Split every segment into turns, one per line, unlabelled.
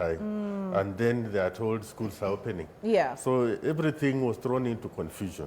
time. And then they are told schools are opening.
Yeah.
So everything was thrown into confusion.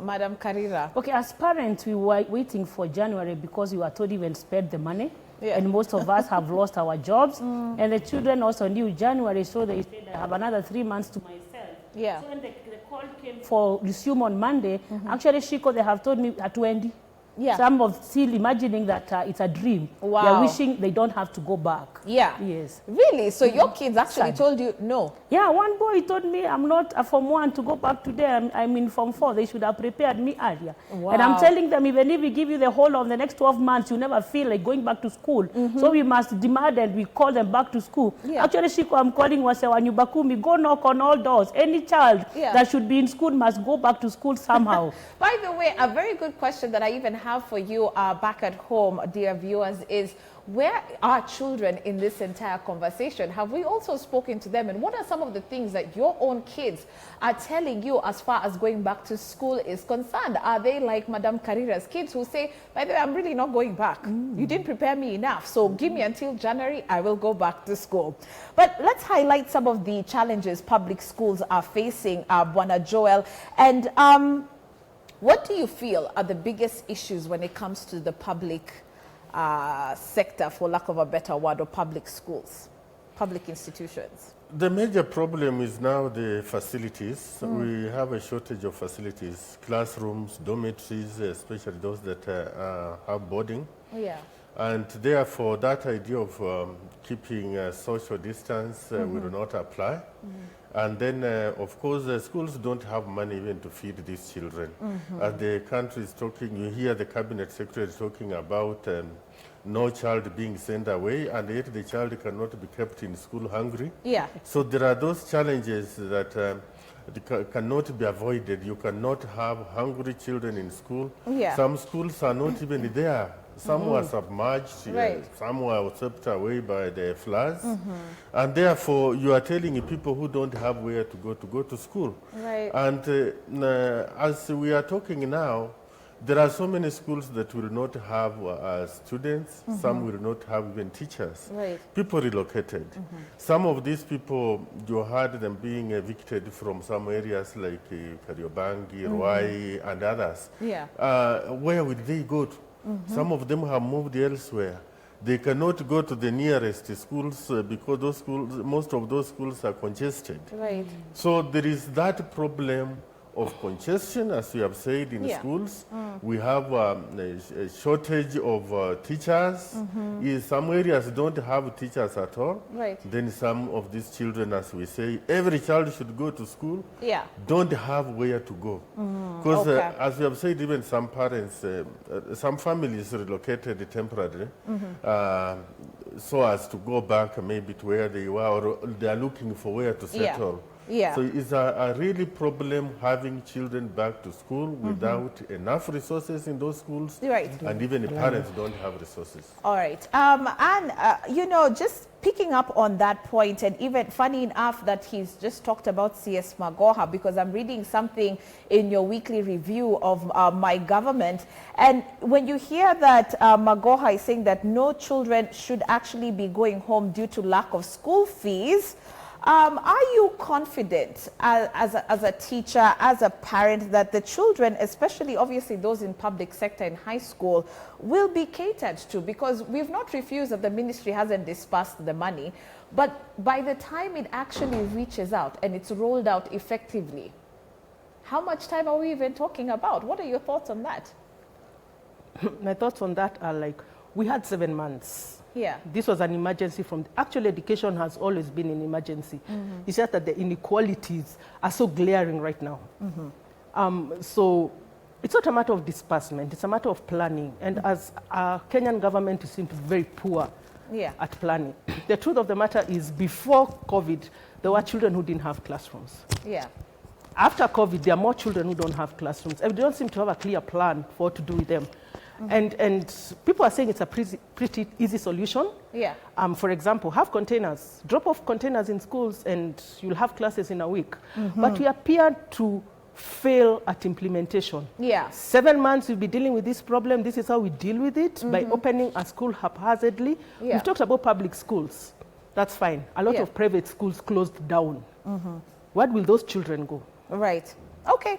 Madam Karira.
Okay, as parents, we were waiting for January because we were told even spend the money.
Yeah.
And most of us have lost our jobs. And the children also knew January, so they said, I have another 3 months to myself.
Yeah.
So when the call came for resume on Monday, actually, Shiko, they have told me at Wendy.
Yeah.
Some of still imagining that it's a dream.
Wow.
They're wishing they don't have to go back.
Yeah.
Yes.
Really? So your kids actually
Sad.
told you no?
Yeah, one boy told me I'm not a Form 1 to go back today. I'm in Form 4. They should have prepared me earlier.
Wow.
And I'm telling them, even if we give you the whole of the next 12 months, you never feel like going back to school. So we must demand and we call them back to school.
Yeah.
Actually, Shiko, I'm calling Wasewa Nyubakumi, go knock on all doors. Any child that should be in school must go back to school somehow.
By the way, a very good question that I even have for you back at home, dear viewers, is where are children in this entire conversation? Have we also spoken to them? And what are some of the things that your own kids are telling you as far as going back to school is concerned? Are they like Madam Karira's kids who say, by the way, I'm really not going back. You didn't prepare me enough. So give me until January, I will go back to school. But let's highlight some of the challenges public schools are facing, Bwana Joel. And what do you feel are the biggest issues when it comes to the public sector, for lack of a better word, or public schools, public institutions?
The major problem is now the facilities. We have a shortage of facilities, classrooms, dormitories, especially those that have boarding.
Yeah.
And therefore, that idea of keeping social distance will not apply. And then, of course, the schools don't have money even to feed these children. As the country is talking, you hear the cabinet secretary talking about no child being sent away, and yet the child cannot be kept in school hungry.
Yeah.
So there are those challenges that cannot be avoided. You cannot have hungry children in school.
Yeah.
Some schools are not even there. Some were submerged,
Right.
some were swept away by the floods. And therefore, you are telling people who don't have where to go to school.
Right.
And as we are talking now, there are so many schools that will not have students. Some will not have even teachers.
Right.
People relocated. Some of these people, you heard them being evicted from some areas like Kariobangi, Ruai, and others.
Yeah.
Where will they go to? Some of them have moved elsewhere. They cannot go to the nearest schools because those schools, most of those schools are congested.
Right.
So there is that problem of congestion, as we have said, in schools. We have a shortage of teachers. Some areas don't have teachers at all.
Right.
Then some of these children, as we say, every child should go to school,
Yeah.
don't have where to go. Because as we have said, even some parents, some families relocated temporarily so as to go back maybe to where they were, or they are looking for where to settle.
Yeah.
So it's a really problem having children back to school without enough resources in those schools.
Right.
And even the parents don't have resources.
All right. And, you know, just picking up on that point, and even funny enough that he's just talked about CS Magoha, because I'm reading something in your weekly review of my government. And when you hear that Magoha is saying that no children should actually be going home due to lack of school fees, are you confident as a teacher, as a parent, that the children, especially obviously those in public sector in high school, will be catered to? Because we've not refused that the ministry hasn't disbursed the money, but by the time it actually reaches out and it's rolled out effectively, how much time are we even talking about? What are your thoughts on that?
My thoughts on that are like, we had 7 months.
Yeah.
This was an emergency actually education has always been an emergency. It's just that the inequalities are so glaring right now. So it's not a matter of disbursement, it's a matter of planning. And as our Kenyan government seems to be very poor at planning. The truth of the matter is, before COVID, there were children who didn't have classrooms.
Yeah.
After COVID, there are more children who don't have classrooms. And they don't seem to have a clear plan for what to do with them. And people are saying it's a pretty easy solution.
Yeah.
For example, have containers, drop off containers in schools and you'll have classes in a week. But we appear to fail at implementation.
Yeah.
7 months we'll be dealing with this problem. This is how we deal with it, by opening a school haphazardly.
Yeah.
We've talked about public schools. That's fine. A lot
Yeah.
of private schools closed down. Where will those children go?
Right. Okay.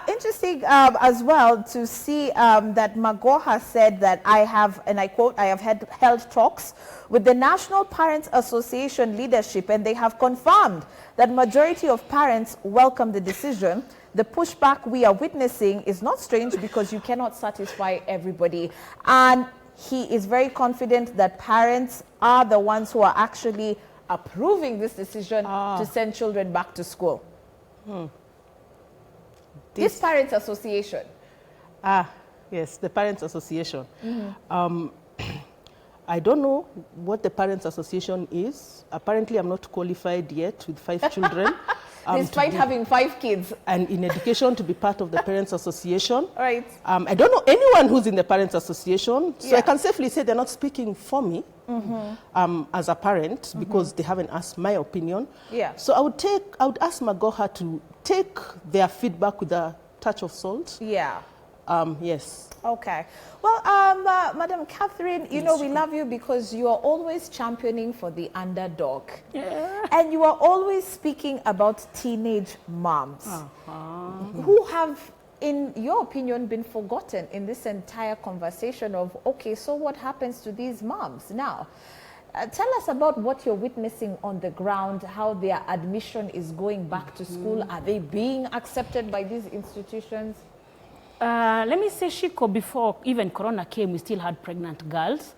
Interesting as well to see that Magoha said that I have, and I quote, I have held talks with the National Parents Association leadership, and they have confirmed that majority of parents welcome the decision. The pushback we are witnessing is not strange because you cannot satisfy everybody. And he is very confident that parents are the ones who are actually approving this decision to send children back to school. This Parents Association.
Yes, the Parents Association. I don't know what the Parents Association is. Apparently, I'm not qualified yet with 5 children.
Despite having 5 kids.
And in education to be part of the Parents Association.
Right.
I don't know anyone who's in the Parents Association, so
Yeah.
I can safely say they're not speaking for me as a parent because they haven't asked my opinion.
Yeah.
So I would ask Magoha to take their feedback with a touch of salt.
Yeah.
Yes.
Okay. Well, Madam Catherine, you know, we love you because you are always championing for the underdog.
Yeah.
And you are always speaking about teenage moms who have, in your opinion, been forgotten in this entire conversation of, okay, so what happens to these moms now? Tell us about what you're witnessing on the ground, how their admission is going back to school. Are they being accepted by these institutions?
Let me say, Shiko, before even Corona came, we still had pregnant girls.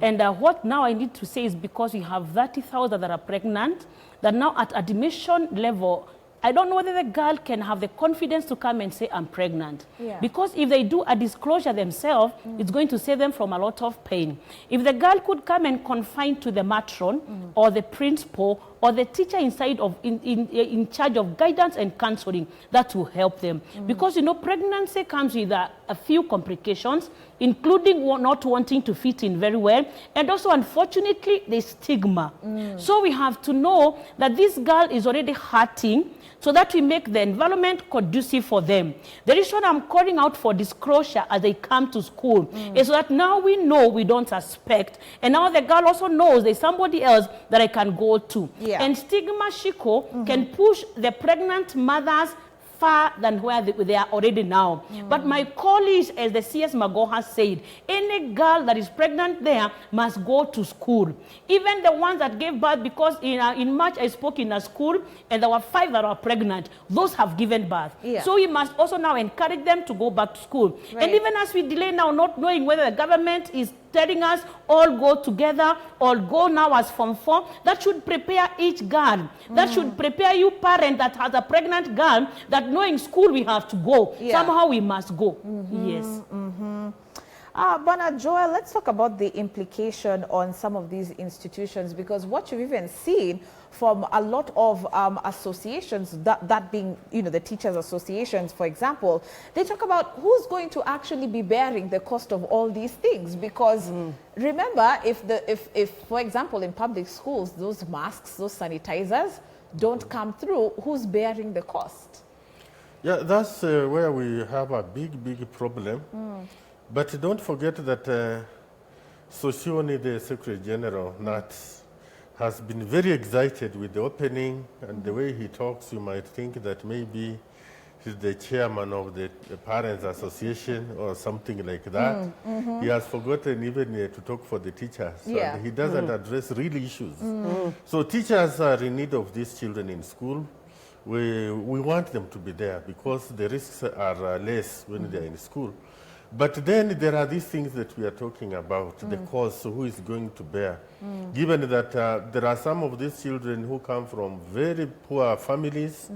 And what now I need to say is because we have 30,000 that are pregnant, that now at admission level, I don't know whether the girl can have the confidence to come and say, I'm pregnant.
Yeah.
Because if they do a disclosure themselves, it's going to save them from a lot of pain. If the girl could come and confide to the matron or the principal or the teacher inside of in charge of guidance and counseling, that will help them. Because, you know, pregnancy comes with a few complications, including not wanting to fit in very well, and also, unfortunately, the stigma. So we have to know that this girl is already hurting, so that we make the environment conducive for them. The reason I'm calling out for disclosure as they come to school is so that now we know we don't suspect, and now the girl also knows there's somebody else that I can go to.
Yeah.
And stigma, Shiko, can push the pregnant mothers far than where they are already now. But my call is, as the CS Magoha said, any girl that is pregnant there must go to school. Even the ones that gave birth, because in March I spoke in a school and there were 5 that were pregnant. Those have given birth.
Yeah.
So we must also now encourage them to go back to school.
Right.
And even as we delay now, not knowing whether the government is telling us all go together, all go now as Form 4, that should prepare each girl. That should prepare you parent that has a pregnant girl, that knowing school we have to go.
Yeah.
Somehow we must go. Yes.
Bernard Joel, let's talk about the implication on some of these institutions, because what you've even seen from a lot of associations, that being, you know, the teachers associations, for example, they talk about who's going to actually be bearing the cost of all these things. Because remember, if for example, in public schools, those masks, those sanitizers don't come through, who's bearing the cost?
Yeah, that's where we have a big problem. But don't forget that Sosioni, the Secretary General, Nat, has been very excited with the opening, and the way he talks, you might think that maybe he's the chairman of the Parents Association or something like that. He has forgotten even to talk for the teachers.
Yeah.
And he doesn't address real issues. So teachers are in need of these children in school. We want them to be there because the risks are less when they're in school. But then there are these things that we are talking about, the cost, who is going to bear. Given that there are some of these children who come from very poor families,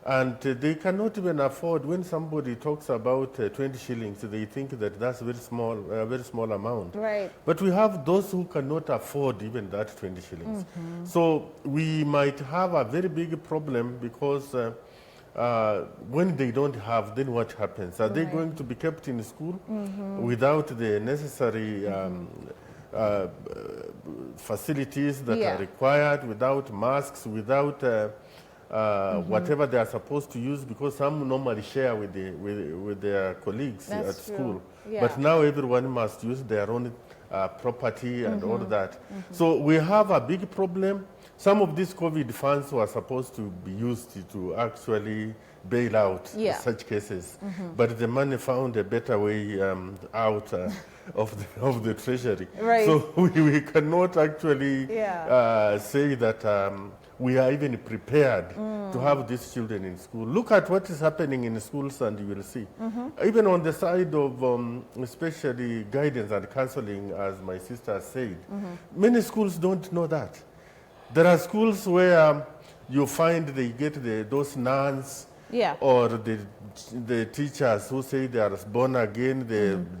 and they cannot even afford, when somebody talks about 20 shillings, they think that that's very small amount.
Right.
But we have those who cannot afford even that 20 shillings. So we might have a very big problem because when they don't have, then what happens? Are they going to be kept in school without the necessary facilities that are required, without masks, without whatever they are supposed to use? Because some normally share with their colleagues at school.
Yeah.
But now everyone must use their own property and all that. So we have a big problem. Some of these COVID funds were supposed to be used to actually bail out such cases, but the money found a better way out of the treasury.
Right.
So we cannot actually say that we are even prepared to have these children in school. Look at what is happening in schools and you will see. Even on the side of especially guidance and counseling, as my sister said, many schools don't know that. There are schools where you find they get those nuns or the teachers who say they are born again,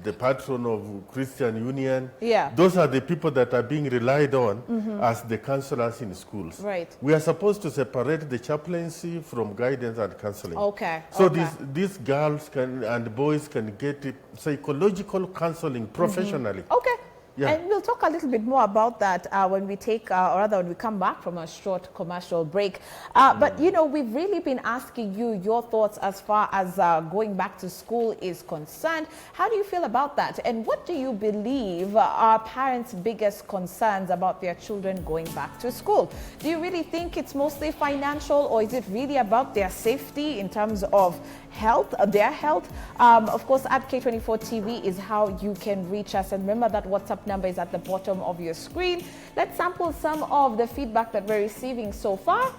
the patron of Christian Union. Those are the people that are being relied on as the counselors in schools.
Right.
We are supposed to separate the chaplaincy from guidance and counseling.
Okay.
So these girls and boys can get psychological counseling professionally.
Okay.
Yeah.
And we'll talk a little bit more about that when we take, or rather when we come back from a short commercial break. But, you know, we've really been asking you your thoughts as far as going back to school is concerned. How do you feel about that? And what do you believe are parents' biggest concerns about their children going back to school? Do you really think it's mostly financial, or is it really about their safety in terms of health, their health? Of course, at K24 TV is how you can reach us. And remember that WhatsApp number is at the bottom of your screen. Let's sample some of the feedback that we're receiving so far.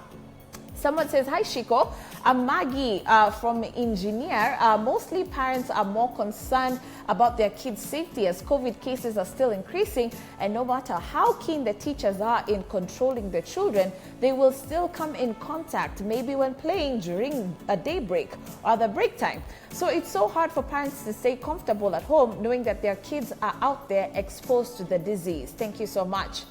Someone says, hi Shiko, I'm Maggie from Engineer. Mostly parents are more concerned about their kids' safety as COVID cases are still increasing, and no matter how keen the teachers are in controlling the children, they will still come in contact, maybe when playing during a day break or the break time. So it's so hard for parents to stay comfortable at home knowing that their kids are out there exposed to the disease. Thank you so much.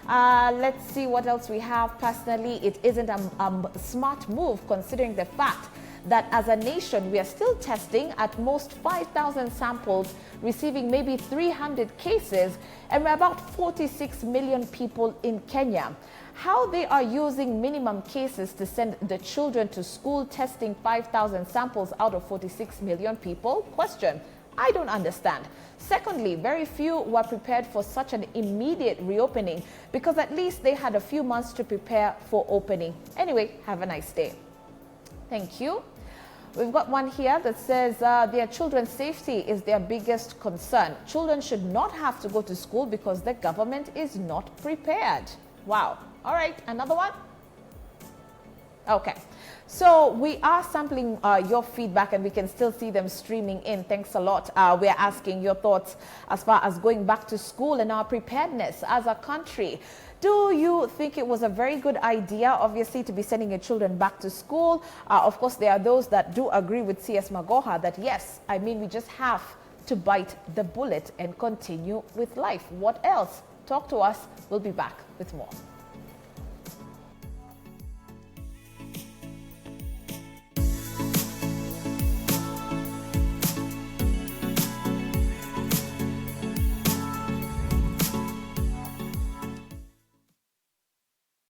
Let's see what else we have. Personally, it isn't a smart move considering the fact that as a nation, we are still testing at most 5,000 samples, receiving maybe 300 cases, and we're about 46 million people in Kenya. How they are using minimum cases to send the children to school, testing 5,000 samples out of 46 million people? Question. I don't understand. Secondly, very few were prepared for such an immediate reopening because at least they had a few months to prepare for opening. Anyway, have a nice day. Thank you. We've got one here that says their children's safety is their biggest concern. Children should not have to go to school because the government is not prepared. Wow. All right, another one? Okay. So we are sampling your feedback and we can still see them streaming in. Thanks a lot. We're asking your thoughts as far as going back to school and our preparedness as a country. Do you think it was a very good idea, obviously, to be sending your children back to school? Of course, there are those that do agree with CS Magoha that, yes, I mean, we just have to bite the bullet and continue with life. What else? Talk to us. We'll be back with more.